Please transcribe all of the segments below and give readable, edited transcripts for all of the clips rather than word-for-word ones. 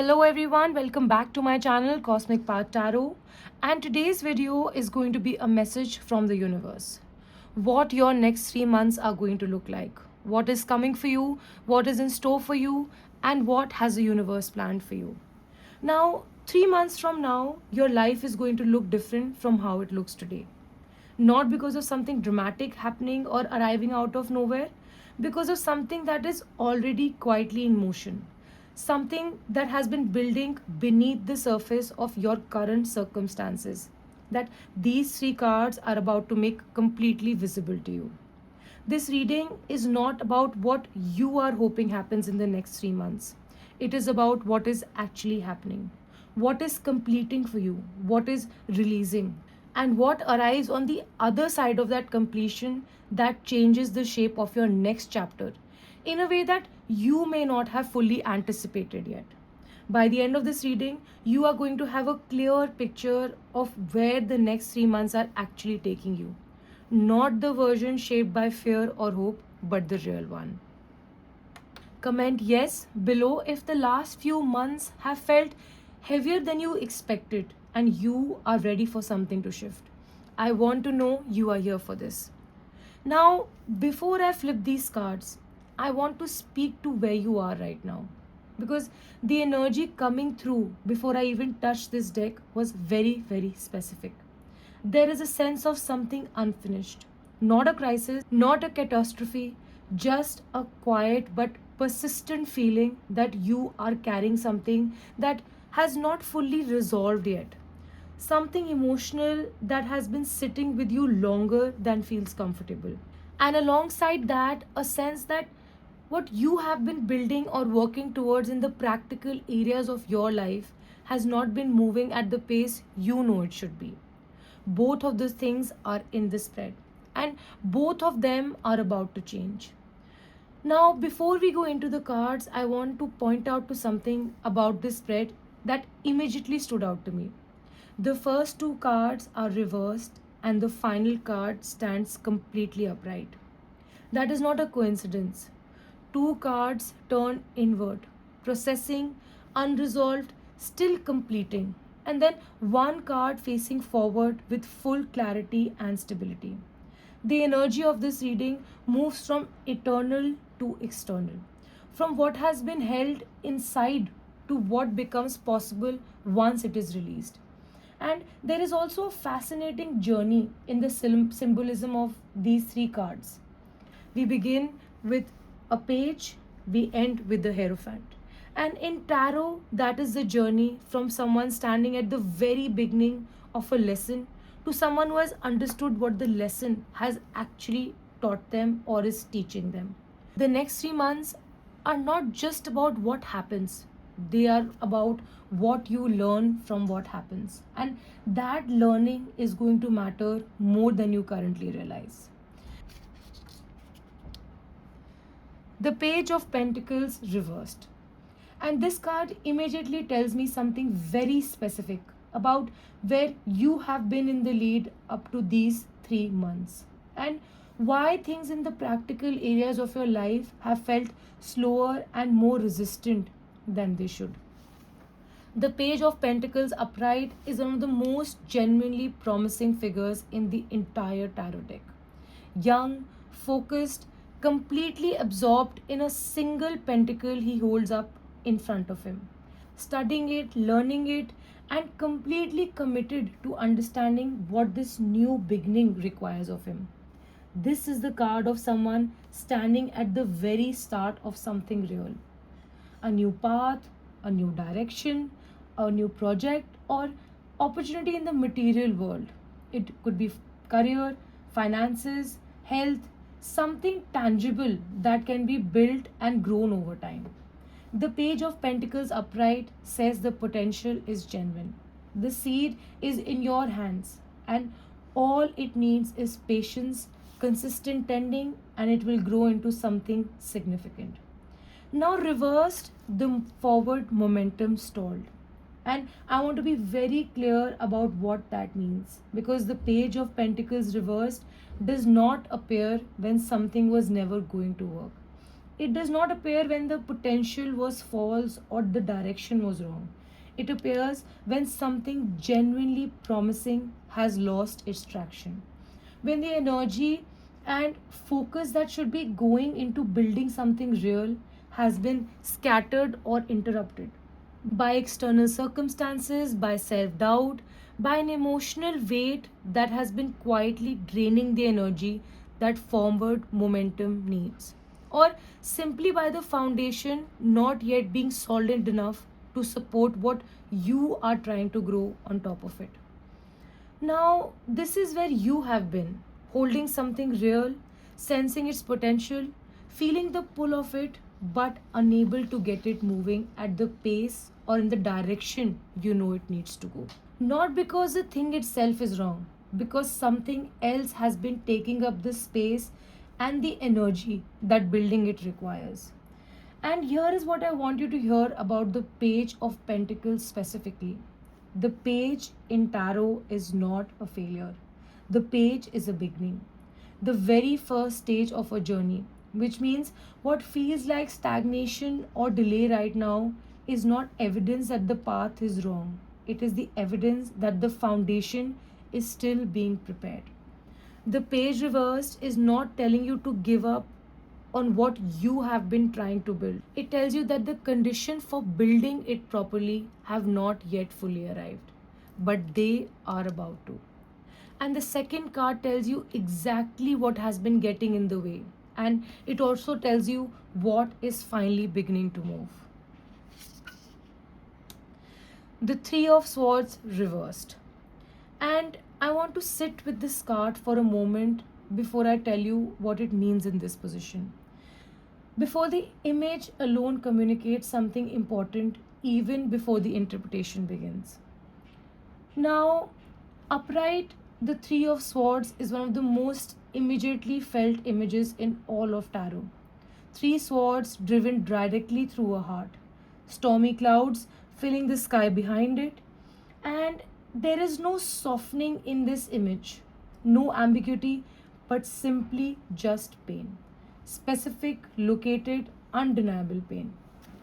Hello everyone, welcome back to my channel Cosmic Path Tarot, and today's video is going to be a message from the universe. What your next 3 months are going to look like. What is coming for you, what is in store for you, and what has the universe planned for you. Now, 3 months from now, your life is going to look different from how it looks today. Not because of something dramatic happening or arriving out of nowhere, because of something that is already quietly in motion, something that has been building beneath the surface of your current circumstances, that these three cards are about to make completely visible to you. This reading is not about what you are hoping happens in the next 3 months. It is about what is actually happening, what is completing for you, what is releasing, and what arrives on the other side of that completion that changes the shape of your next chapter in a way that you may not have fully anticipated yet. By the end of this reading, you are going to have a clear picture of where the next 3 months are actually taking you. Not the version shaped by fear or hope, but the real one. Comment yes below if the last few months have felt heavier than you expected and you are ready for something to shift. I want to know you are here for this. Now, before I flip these cards, I want to speak to where you are right now, because the energy coming through before I even touched this deck was very, very specific. There is a sense of something unfinished, not a crisis, not a catastrophe, just a quiet but persistent feeling that you are carrying something that has not fully resolved yet. Something emotional that has been sitting with you longer than feels comfortable. And alongside that, a sense that what you have been building or working towards in the practical areas of your life has not been moving at the pace you know it should be. Both of those things are in the spread, and both of them are about to change. Now, before we go into the cards, I want to point out to something about this spread that immediately stood out to me. The first two cards are reversed, and the final card stands completely upright. That is not a coincidence. Two cards turn inward, processing, unresolved, still completing, and then one card facing forward with full clarity and stability. The energy of this reading moves from eternal to external, from what has been held inside to what becomes possible once it is released. And there is also a fascinating journey in the symbolism of these three cards. We begin with a page, we end with the hierophant. And in tarot, that is the journey from someone standing at the very beginning of a lesson to someone who has understood what the lesson has actually taught them or is teaching them. The next 3 months are not just about what happens, they are about what you learn from what happens. And that learning is going to matter more than you currently realize. The Page of Pentacles reversed. And this card immediately tells me something very specific about where you have been in the lead up to these 3 months, and why things in the practical areas of your life have felt slower and more resistant than they should. The Page of Pentacles upright is one of the most genuinely promising figures in the entire tarot deck. Young, focused, completely absorbed in a single pentacle he holds up in front of him, studying it, learning it, and completely committed to understanding what this new beginning requires of him. This is the card of someone standing at the very start of something real. A new path, a new direction, a new project, or opportunity in the material world. It could be career, finances, health, something tangible that can be built and grown over time. The Page of Pentacles upright says the potential is genuine. The seed is in your hands, and all it needs is patience, consistent tending, and it will grow into something significant. Now, reversed, the forward momentum stalled. And I want to be very clear about what that means, because the Page of Pentacles reversed does not appear when something was never going to work. It does not appear when the potential was false or the direction was wrong. It appears when something genuinely promising has lost its traction. When the energy and focus that should be going into building something real has been scattered or interrupted by external circumstances, by self doubt, by an emotional weight that has been quietly draining the energy that forward momentum needs, or simply by the foundation not yet being solid enough to support what you are trying to grow on top of it. Now, this is where you have been, holding something real, sensing its potential, feeling the pull of it, but unable to get it moving at the pace or in the direction you know it needs to go. Not because the thing itself is wrong, because something else has been taking up the space and the energy that building it requires. And here is what I want you to hear about the Page of Pentacles specifically. The page in tarot is not a failure. The page is a beginning, the very first stage of a journey, which means what feels like stagnation or delay right now is not evidence that the path is wrong. It is the evidence that the foundation is still being prepared. The page reversed is not telling you to give up on what you have been trying to build. It tells you that the condition for building it properly have not yet fully arrived, but they are about to. And the second card tells you exactly what has been getting in the way, and it also tells you what is finally beginning to move. The Three of Swords reversed. And I want to sit with this card for a moment before I tell you what it means in this position. Before the image alone communicates something important, even before the interpretation begins. Now, upright, the Three of Swords is one of the most immediately felt images in all of tarot. Three swords driven directly through a heart, stormy clouds filling the sky behind it, and there is no softening in this image, no ambiguity, but simply just pain. Specific, located, undeniable pain.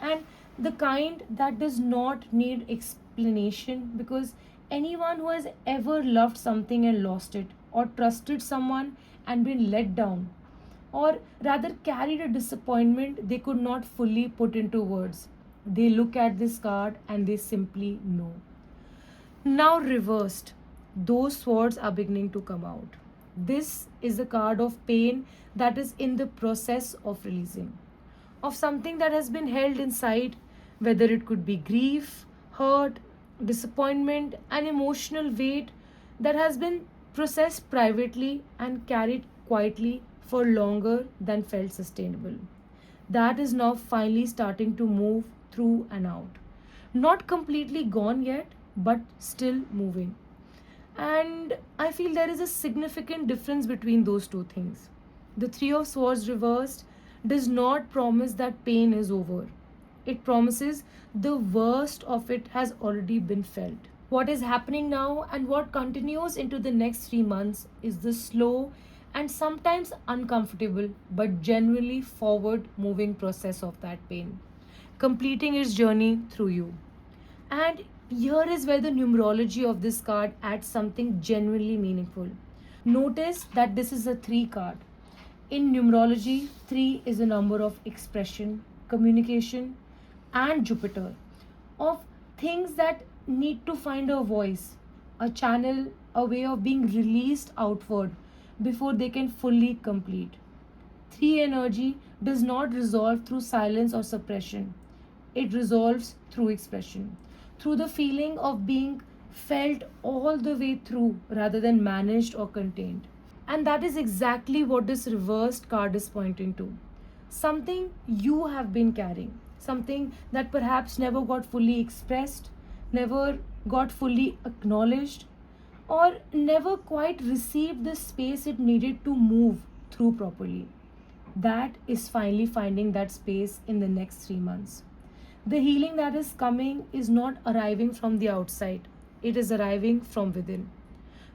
And the kind that does not need explanation, because anyone who has ever loved something and lost it, or trusted someone and been let down, or rather carried a disappointment they could not fully put into words, they look at this card and they simply know. Now, reversed, those swords are beginning to come out. This is the card of pain that is in the process of releasing, of something that has been held inside, whether it could be grief, hurt, disappointment, an emotional weight that has been processed privately and carried quietly for longer than felt sustainable. That is now finally starting to move through and out. Not completely gone yet, but still moving. And I feel there is a significant difference between those two things. The Three of Swords reversed does not promise that pain is over. It promises the worst of it has already been felt. What is happening now and what continues into the next 3 months is the slow and sometimes uncomfortable but genuinely forward moving process of that pain, completing its journey through you. And here is where the numerology of this card adds something genuinely meaningful. Notice that this is a 3 card. In numerology, 3 is a number of expression, communication, and Jupiter, of things that need to find a voice, a channel, a way of being released outward before they can fully complete. 3 energy does not resolve through silence or suppression. It resolves through expression, through the feeling of being felt all the way through rather than managed or contained. And that is exactly what this reversed card is pointing to. Something you have been carrying, something that perhaps never got fully expressed, never got fully acknowledged, or never quite received the space it needed to move through properly. That is finally finding that space in the next 3 months. The healing that is coming is not arriving from the outside, it is arriving from within.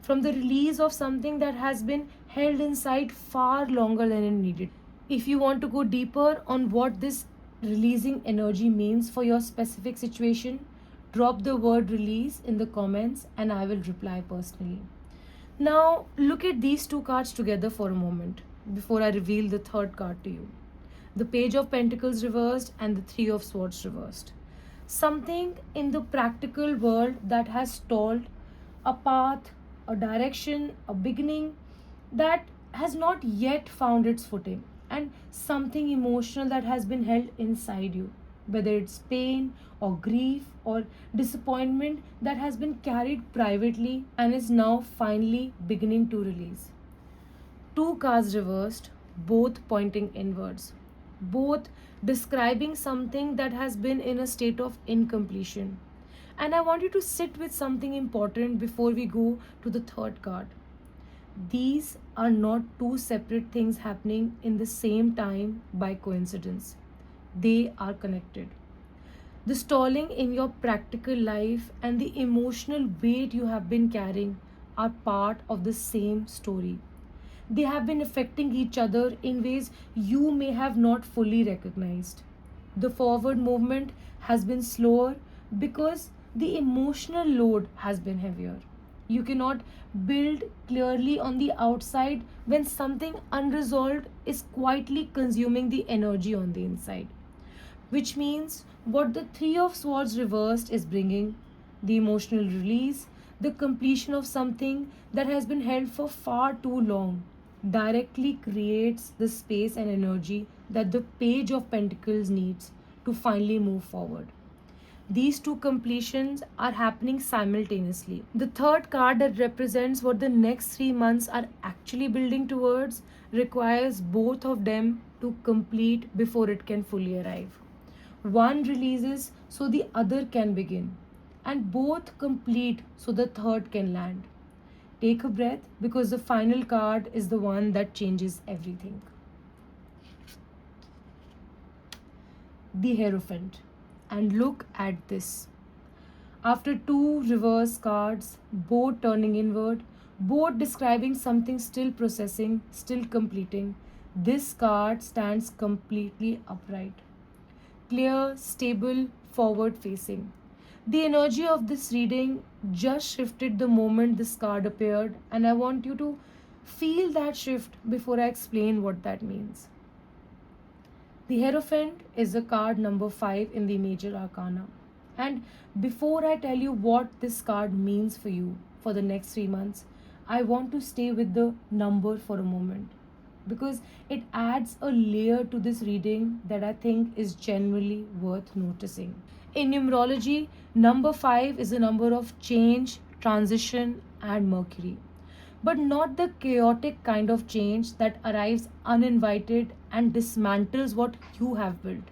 From the release of something that has been held inside far longer than it needed. If you want to go deeper on what this releasing energy means for your specific situation, drop the word release in the comments and I will reply personally. Now, look at these two cards together for a moment before I reveal the third card to you. The Page of Pentacles reversed and the Three of Swords reversed. Something in the practical world that has stalled, a path, a direction, a beginning that has not yet found its footing, and something emotional that has been held inside you, whether it's pain or grief or disappointment that has been carried privately and is now finally beginning to release. Two cards reversed, both pointing inwards, both describing something that has been in a state of incompletion. And I want you to sit with something important before we go to the third card. These are not two separate things happening in the same time by coincidence. They are connected. The stalling in your practical life and the emotional weight you have been carrying are part of the same story. They have been affecting each other in ways you may have not fully recognized. The forward movement has been slower because the emotional load has been heavier. You cannot build clearly on the outside when something unresolved is quietly consuming the energy on the inside. Which means what the Three of Swords reversed is bringing the emotional release, the completion of something that has been held for far too long, directly creates the space and energy that the Page of Pentacles needs to finally move forward. These two completions are happening simultaneously. The third card that represents what the next 3 months are actually building towards requires both of them to complete before it can fully arrive. One releases so the other can begin, and both complete so the third can land. Take a breath because the final card is the one that changes everything. The Hierophant. And look at this. After two reverse cards, both turning inward, both describing something still processing, still completing, this card stands completely upright. Clear, stable, forward facing. The energy of this reading just shifted the moment this card appeared, and I want you to feel that shift before I explain what that means. The Hierophant is a card number 5 in the Major Arcana. And before I tell you what this card means for you for the next 3 months, I want to stay with the number for a moment because it adds a layer to this reading that I think is genuinely worth noticing. In numerology, number 5 is a number of change, transition, and Mercury. But not the chaotic kind of change that arrives uninvited and dismantles what you have built.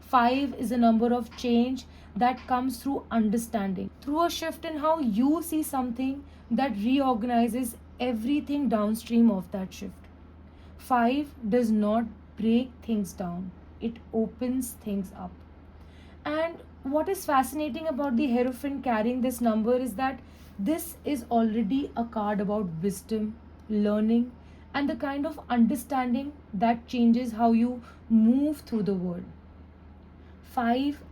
5 is a number of change that comes through understanding, through a shift in how you see something that reorganizes everything downstream of that shift. 5 does not break things down, it opens things up. And what is fascinating about the Hierophant carrying this number is that this is already a card about wisdom, learning, and the kind of understanding that changes how you move through the world. 5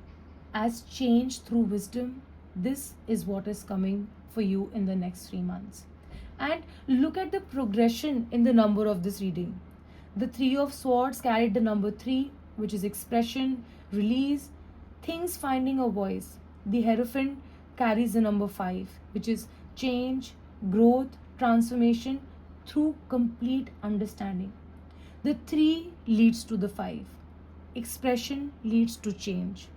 as change through wisdom. This is what is coming for you in the next 3 months. And look at the progression in the number of this reading. The Three of Swords carried the number 3, which is expression, release, things finding a voice. The Hierophant carries the number 5, which is change, growth, transformation through complete understanding. The 3 leads to the 5. Expression leads to change.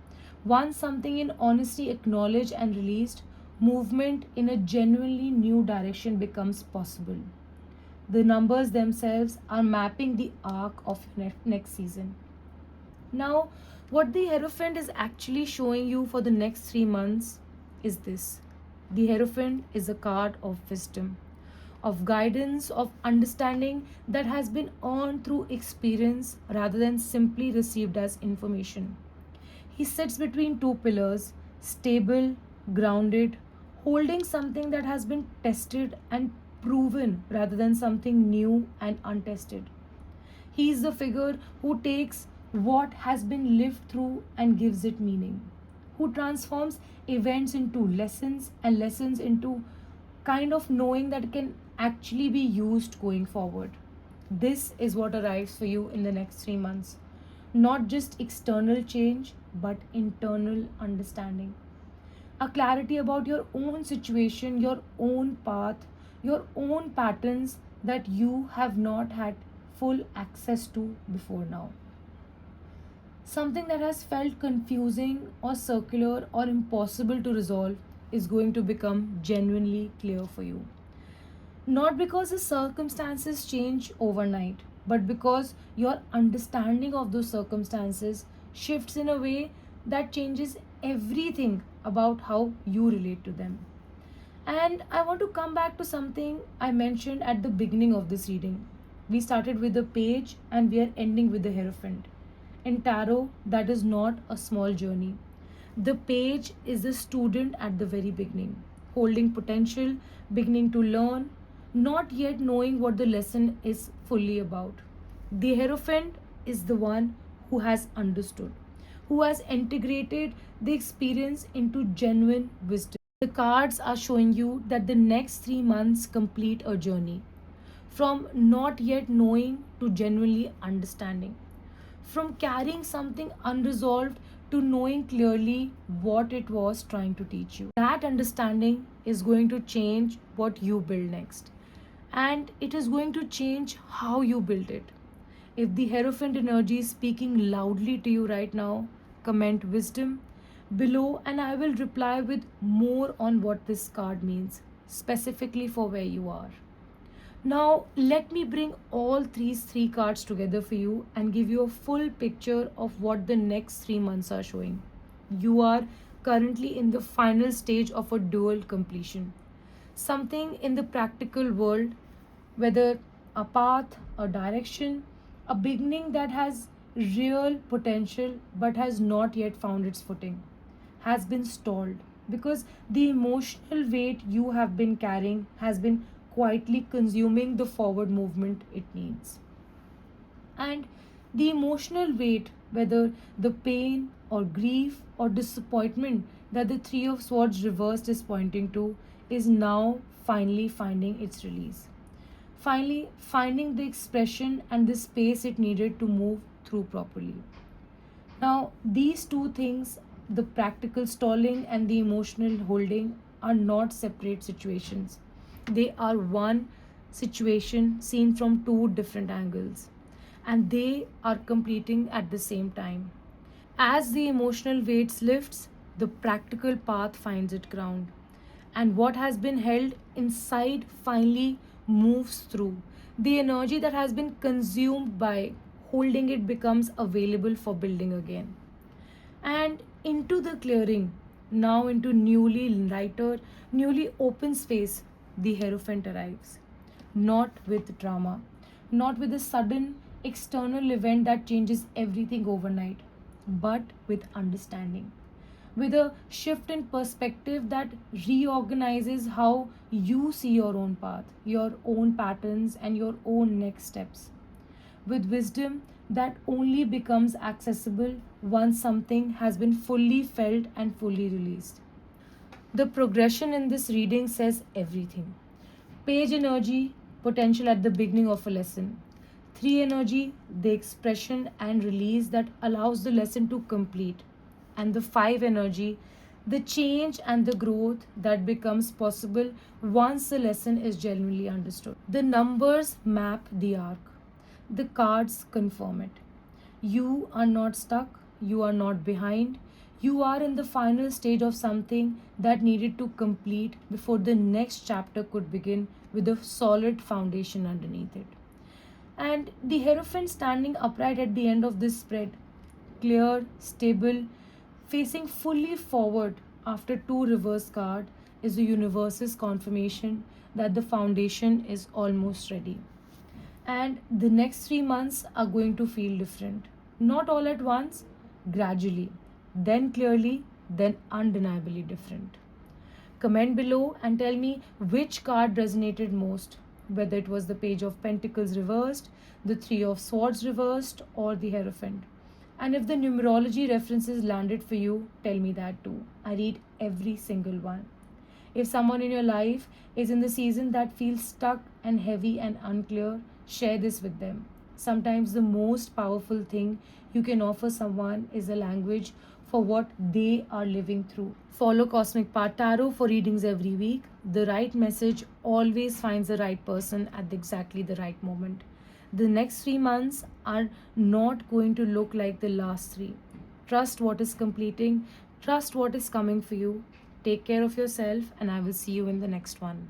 Once something in honesty acknowledged and released, movement in a genuinely new direction becomes possible. The numbers themselves are mapping the arc of next season. Now, what the Hierophant is actually showing you for the next 3 months is this. The Hierophant is a card of wisdom, of guidance, of understanding that has been earned through experience rather than simply received as information. He sits between two pillars, stable, grounded, holding something that has been tested and proven rather than something new and untested. He is the figure who takes what has been lived through and gives it meaning, who transforms events into lessons and lessons into kind of knowing that can actually be used going forward. This is what arrives for you in the next 3 months. Not just external change, but internal understanding. A clarity about your own situation, your own path, your own patterns that you have not had full access to before now. Something that has felt confusing or circular or impossible to resolve is going to become genuinely clear for you. Not because the circumstances change overnight, but because your understanding of those circumstances shifts in a way that changes everything about how you relate to them. And I want to come back to something I mentioned at the beginning of this reading. We started with the page and we are ending with the hierophant. In tarot, that is not a small journey. The page is the student at the very beginning, holding potential, beginning to learn, not yet knowing what the lesson is fully about. The hierophant is the one who has understood, who has integrated the experience into genuine wisdom. The cards are showing you that the next 3 months complete a journey from not yet knowing to genuinely understanding, from carrying something unresolved to knowing clearly what it was trying to teach you. That understanding is going to change what you build next, and it is going to change how you build it. If the hierophant energy is speaking loudly to you right now, comment wisdom below and I will reply with more on what this card means, specifically for where you are. Now, let me bring all these three cards together for you and give you a full picture of what the next 3 months are showing. You are currently in the final stage of a dual completion. Something in the practical world, whether a path, a direction, a beginning that has real potential but has not yet found its footing, has been stalled because the emotional weight you have been carrying has been quietly consuming the forward movement it needs. And the emotional weight, whether the pain or grief or disappointment that the Three of Swords reversed is pointing to, is now finally finding its release. Finally, finding the expression and the space it needed to move through properly. Now, these two things, the practical stalling and the emotional holding, are not separate situations. They are one situation seen from two different angles, and they are completing at the same time. As the emotional weight lifts, the practical path finds its ground, and what has been held inside finally moves through. The energy that has been consumed by holding it becomes available for building again. And into the clearing, now into newly lighter, newly open space, the hierophant arrives. Not with drama, not with a sudden external event that changes everything overnight, but with understanding, with a shift in perspective that reorganizes how you see your own path, your own patterns, and your own next steps, with wisdom that only becomes accessible once something has been fully felt and fully released. The progression in this reading says everything. Page energy, potential at the beginning of a lesson. 3 energy, the expression and release that allows the lesson to complete. And the 5 energy, the change and the growth that becomes possible once the lesson is genuinely understood. The numbers map the arc, the cards confirm it. You are not stuck, you are not behind. You are in the final stage of something that needed to complete before the next chapter could begin with a solid foundation underneath it. And the hierophant standing upright at the end of this spread, clear, stable, facing fully forward after two reverse cards, is the universe's confirmation that the foundation is almost ready. And the next 3 months are going to feel different. Not all at once, gradually, then clearly, then undeniably different. Comment below and tell me which card resonated most. whether it was the Page of Pentacles reversed, the Three of Swords reversed, or the Hierophant. And if the numerology references landed for you, tell me that too. I read every single one. If someone in your life is in the season that feels stuck and heavy and unclear, share this with them. Sometimes the most powerful thing you can offer someone is a language for what they are living through. Follow Cosmic Path Tarot for readings every week. The right message always finds the right person at exactly the right moment. The next 3 months are not going to look like the last three. Trust what is completing, trust what is coming for you. Take care of yourself, and I will see you in the next one.